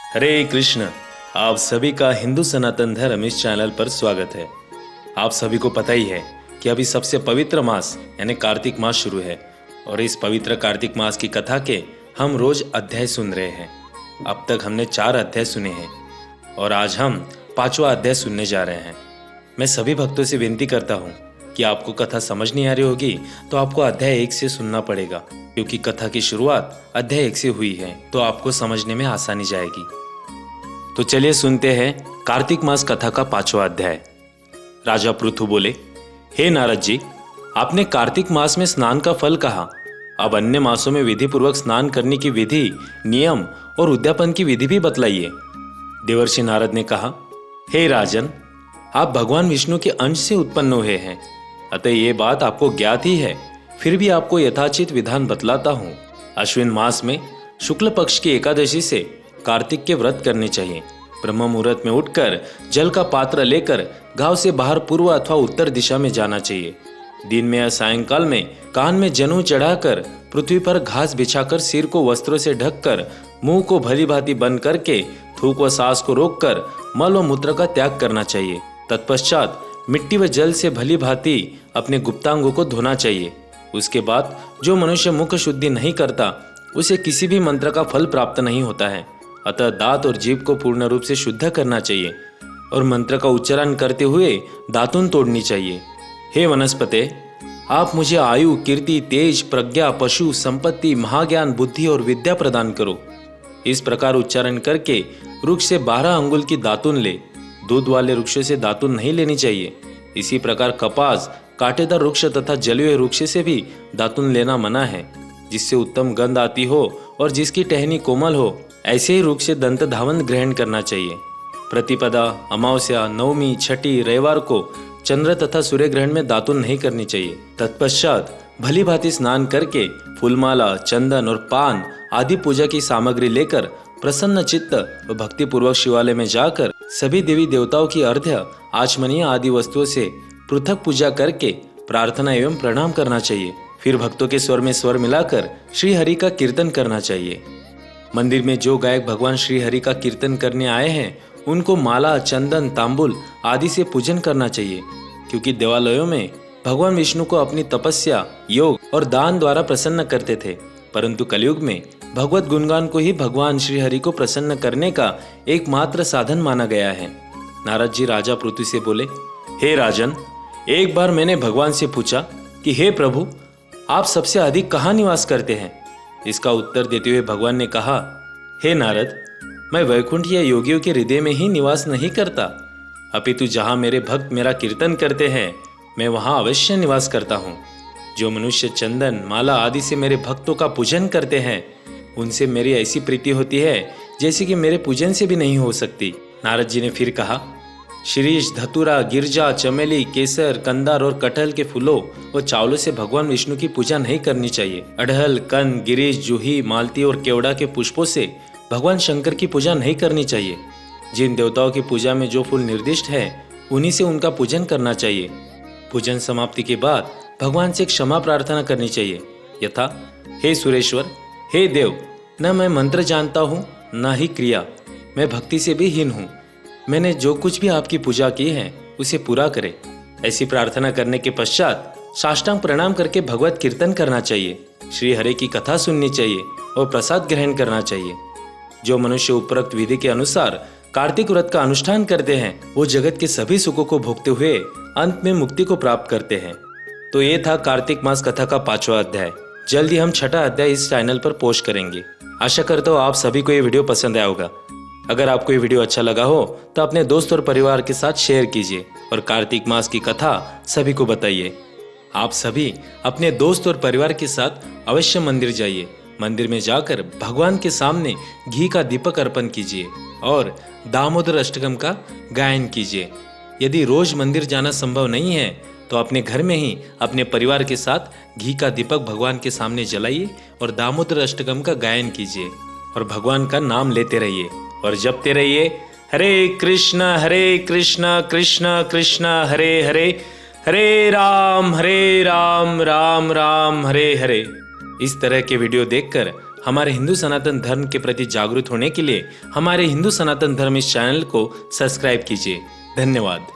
हरे कृष्ण। आप सभी का हिंदू सनातन धर्म इस चैनल पर स्वागत है। आप सभी को पता ही है कि अभी सबसे पवित्र मास यानी कार्तिक मास शुरू है और इस पवित्र कार्तिक मास की कथा के हम रोज अध्याय सुन रहे हैं। अब तक हमने 4 अध्याय सुने हैं और आज हम 5वां अध्याय सुनने जा रहे हैं। मैं सभी भक्तों से विनती करता हूँ कि आपको कथा समझ नहीं आ रही होगी तो आपको अध्याय 1 से सुनना पड़ेगा, क्योंकि कथा की शुरुआत अध्याय 1 से हुई है तो आपको समझने में आसानी जाएगी। तो चलिए सुनते हैं कार्तिक मास कथा का 5वां अध्याय। राजा पृथु बोले, हे नारद जी, आपने कार्तिक मास में स्नान का फल कहा, अब अन्य मासों में विधि पूर्वक स्नान करने की विधि, नियम और उद्यापन की विधि भी बतलाइए। देवर्षि नारद ने कहा, हे राजन, आप भगवान विष्णु के अंश से उत्पन्न हुए हैं, अतः ये बात आपको ज्ञात ही है, फिर भी आपको यथाचित विधान बतलाता हूँ। अश्विन मास में शुक्ल पक्ष की एकादशी से कार्तिक के व्रत करने चाहिए। ब्रह्म मुहूर्त में उठकर जल का पात्र लेकर गांव से बाहर पूर्व अथवा उत्तर दिशा में जाना चाहिए। दिन में या सायंकाल में कान में जनेऊ चढ़ाकर पृथ्वी पर घास बिछाकर सिर को वस्त्रों से ढककर मुंह को भली भांति बंद करके थूक व सांस को रोककर मल व मूत्र का त्याग करना चाहिए। तत्पश्चात मिट्टी व जल से भली भांति अपने गुप्तांगों को धोना चाहिए। उसके बाद जो मनुष्य मुख शुद्धि नहीं करता उसे किसी भी मंत्र का फल प्राप्त नहीं होता है, अतः दांत और जीभ को पूर्ण रूप से शुद्ध करना चाहिए और मंत्र का उच्चारण करते हुए दातुन तोड़नी चाहिए। हे वनस्पते, आप मुझे आयु, कीर्ति, तेज, प्रज्ञा, पशु, संपत्ति, महाज्ञान, बुद्धि और विद्या प्रदान करो। इस प्रकार उच्चारण करके वृक्ष से 12 अंगुल की दातुन ले। दूध वाले वृक्षों से दातुन नहीं लेनी चाहिए। इसी प्रकार कपास, कांटेदार वृक्ष तथा जलीय वृक्ष से भी दातुन लेना मना है, जिससे उत्तम गंध आती हो और जिसकी टहनी कोमल हो, ऐसे ही वृक्ष से दंत धावन ग्रहण करना चाहिए। प्रतिपदा, अमावस्या, नवमी, छठी, रविवार को चंद्र तथा सूर्य ग्रहण में दातुन नहीं करनी चाहिए। तत्पश्चात भली भांति स्नान करके फूलमाला, चंदन और पान आदि पूजा की सामग्री लेकर प्रसन्न चित्त व भक्ति पूर्वक शिवालय में जाकर सभी देवी देवताओं की अर्घ्य, आचमनीय आदि वस्तुओं से पृथक पूजा करके प्रार्थना एवं प्रणाम करना चाहिए। फिर भक्तों के स्वर में स्वर मिलाकर श्री हरि का कीर्तन करना चाहिए। मंदिर में जो गायक भगवान श्री हरि का कीर्तन करने आए हैं उनको माला, चंदन, तांबुल आदि से पूजन करना चाहिए, क्योंकि देवालयों में भगवान विष्णु को अपनी तपस्या, योग और दान द्वारा प्रसन्न करते थे, परंतु कलयुग में भगवत गुणगान को ही भगवान श्री हरि को प्रसन्न करने का एकमात्र साधन माना गया है। नारद जी राजा पृथु से बोले, हे राजन, एक बार मैंने भगवान से पूछा कि हे प्रभु, आप सबसे अधिक कहाँ निवास करते हैं? इसका उत्तर देते हुए भगवान ने कहा, हे नारद, मैं वैकुंठ या योगियों के हृदय में ही निवास नहीं करता, अपितु जहाँ मेरे भक्त मेरा कीर्तन करते हैं मैं वहाँ अवश्य निवास करता हूँ। जो मनुष्य चंदन, माला आदि से मेरे भक्तों का पूजन करते हैं उनसे मेरी ऐसी प्रीति होती है जैसे कि मेरे पूजन से भी नहीं हो सकती। नारद जी ने फिर कहा, शीरीष, धतूरा, गिरजा, चमेली, केसर, कंदार और कटहल के फूलों और चावलों से भगवान विष्णु की पूजा नहीं करनी चाहिए। अड़हल, कंद, गिरीश, जूही, मालती और केवड़ा के पुष्पों से भगवान शंकर की पूजा नहीं करनी चाहिए। जिन देवताओं की पूजा में जो फूल निर्दिष्ट है उन्हीं से उनका पूजन करना चाहिए। पूजन समाप्ति के बाद भगवान से क्षमा प्रार्थना करनी चाहिए, यथा, हे सुरेश्वर, हे देव, न मैं मंत्र जानता हूँ न ही क्रिया, मैं भक्ति से भी हीन हूँ, मैंने जो कुछ भी आपकी पूजा की है उसे पूरा करे। ऐसी प्रार्थना करने के पश्चात साष्टांग प्रणाम करके भगवत कीर्तन करना चाहिए, श्री हरि की कथा सुननी चाहिए और प्रसाद ग्रहण करना चाहिए। जो मनुष्य उपरोक्त विधि के अनुसार कार्तिक व्रत का अनुष्ठान करते हैं वो जगत के सभी सुखों को भोगते हुए अंत में मुक्ति को प्राप्त करते हैं। तो ये था कार्तिक मास कथा का 5वां अध्याय। जल्दी हम 6ठा अध्याय इस चैनल पर पोस्ट करेंगे। आशा करता हूँ आप सभी को ये वीडियो पसंद आया होगा। अगर आपको ये वीडियो अच्छा लगा हो तो अपने दोस्त और परिवार के साथ शेयर कीजिए और कार्तिक मास की कथा सभी को बताइए। आप सभी अपने दोस्त और परिवार के साथ अवश्य मंदिर जाइए। मंदिर में जाकर भगवान के सामने घी का दीपक अर्पण कीजिए और दामोदर अष्टकम का गायन कीजिए। यदि रोज मंदिर जाना संभव नहीं है तो अपने घर में ही अपने परिवार के साथ घी का दीपक भगवान के सामने जलाइए और दामोदर अष्टकम का गायन कीजिए और भगवान का नाम लेते रहिए और जपते रहिए, हरे कृष्ण कृष्ण कृष्ण हरे हरे, हरे राम राम राम हरे हरे। इस तरह के वीडियो देखकर हमारे हिंदू सनातन धर्म के प्रति जागरूक होने के लिए हमारे हिंदू सनातन धर्म इस चैनल को सब्सक्राइब कीजिए। धन्यवाद।